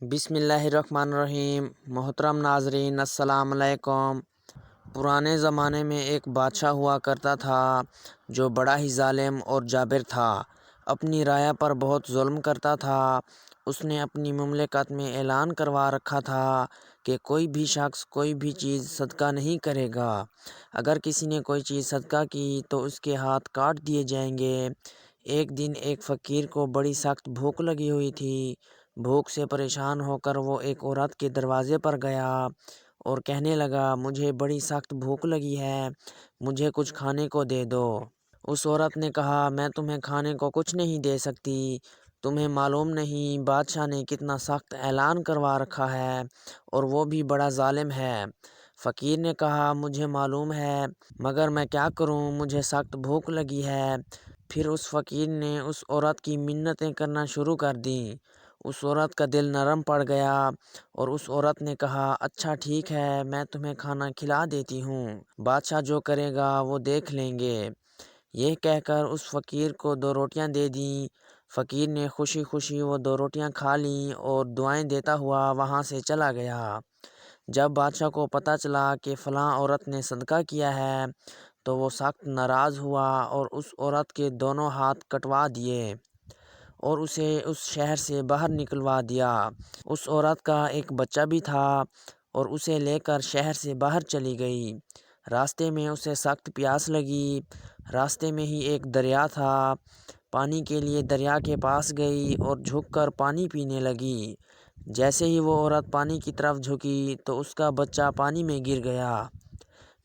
बिस्मिल्लाहिर्रहमानिर्रहीम। मोहतरम नाजरीन, अस्सलाम अलैकुम। पुराने ज़माने में एक बादशाह हुआ करता था जो बड़ा ही ज़ालिम और जाबिर था। अपनी राया पर बहुत जुल्म करता था। उसने अपनी मुमलिकत में ऐलान करवा रखा था कि कोई भी शख्स कोई भी चीज़ सदका नहीं करेगा। अगर किसी ने कोई चीज़ सदका की तो उसके हाथ काट दिए जाएंगे। एक दिन एक फ़कीर को बड़ी सख्त भूख लगी हुई थी। भूख से परेशान होकर वो एक औरत के दरवाज़े पर गया और कहने लगा, मुझे बड़ी सख्त भूख लगी है, मुझे कुछ खाने को दे दो। उस औरत ने कहा, मैं तुम्हें खाने को कुछ नहीं दे सकती। तुम्हें मालूम नहीं बादशाह ने कितना सख्त ऐलान करवा रखा है और वो भी बड़ा ज़ालिम है। फ़कीर ने कहा, मुझे मालूम है, मगर मैं क्या करूं, मुझे सख्त भूख लगी है। फिर उस फ़कीर ने उस औरत की मिन्नतें करना शुरू कर दी। उस औरत का दिल नरम पड़ गया और उस औरत ने कहा, अच्छा ठीक है, मैं तुम्हें खाना खिला देती हूँ, बादशाह जो करेगा वो देख लेंगे। यह कहकर उस फ़कीर को 2 रोटियां दे दी। फ़कीर ने खुशी खुशी वो 2 रोटियां खा लीं और दुआएं देता हुआ वहाँ से चला गया। जब बादशाह को पता चला कि फ़लाँ औरत ने सदका किया है तो वो सख्त नाराज़ हुआ और उस औरत के दोनों हाथ कटवा दिए और उसे उस शहर से बाहर निकलवा दिया। उस औरत का एक बच्चा भी था और उसे लेकर शहर से बाहर चली गई। रास्ते में उसे सख्त प्यास लगी। रास्ते में ही एक दरिया था। पानी के लिए दरिया के पास गई और झुककर पानी पीने लगी। जैसे ही वो औरत पानी की तरफ झुकी तो उसका बच्चा पानी में गिर गया।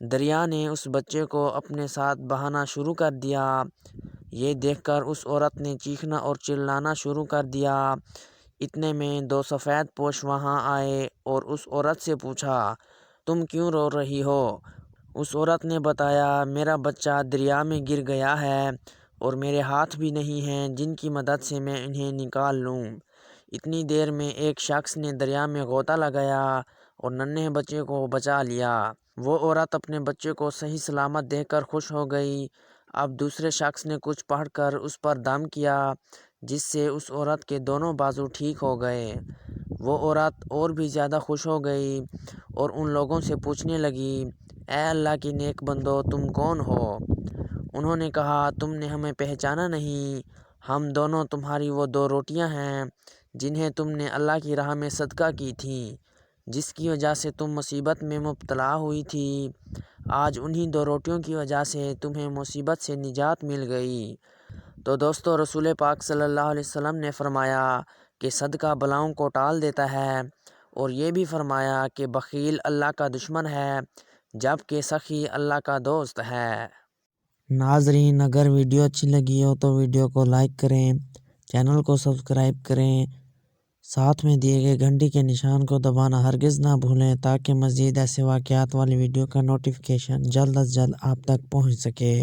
दरिया ने उस बच्चे को अपने साथ बहाना शुरू कर दिया। ये देखकर उस औरत ने चीखना और चिल्लाना शुरू कर दिया। इतने में 2 सफ़ेद पोश वहाँ आए और उस औरत से पूछा, तुम क्यों रो रही हो? उस औरत ने बताया, मेरा बच्चा दरिया में गिर गया है और मेरे हाथ भी नहीं हैं जिनकी मदद से मैं इन्हें निकाल लूँ। इतनी देर में एक शख्स ने दरिया में गोता लगाया और नन्हे बच्चे को बचा लिया। वो औरत अपने बच्चे को सही सलामत देखकर खुश हो गई। अब दूसरे शख्स ने कुछ पढ़कर उस पर दम किया, जिससे उस औरत के दोनों बाजू ठीक हो गए। वो औरत और भी ज़्यादा खुश हो गई और उन लोगों से पूछने लगी, ऐ अल्लाह की नेक बंदो, तुम कौन हो? उन्होंने कहा, तुमने हमें पहचाना नहीं, हम दोनों तुम्हारी वो 2 रोटियां हैं जिन्हें तुमने अल्लाह की राह में सदका की थी, जिसकी वजह से तुम मुसीबत में मुब्तला हुई थी। आज उन्हीं 2 रोटियों की वजह से तुम्हें मुसीबत से निजात मिल गई। तो दोस्तों, रसूल पाक सल्लल्लाहु अलैहि वसल्लम ने फरमाया कि सदका बलाओं को टाल देता है और ये भी फरमाया कि बख़ील अल्लाह का दुश्मन है जबकि सखी अल्लाह का दोस्त है। नाजरीन, अगर वीडियो अच्छी लगी हो तो वीडियो को लाइक करें, चैनल को सब्सक्राइब करें, साथ में दिए गए घंटी के निशान को दबाना हरगिज़ ना भूलें ताकि मज़ीद ऐसे वाक़यात वाली वीडियो का नोटिफिकेशन जल्द अज जल्द आप तक पहुंच सके।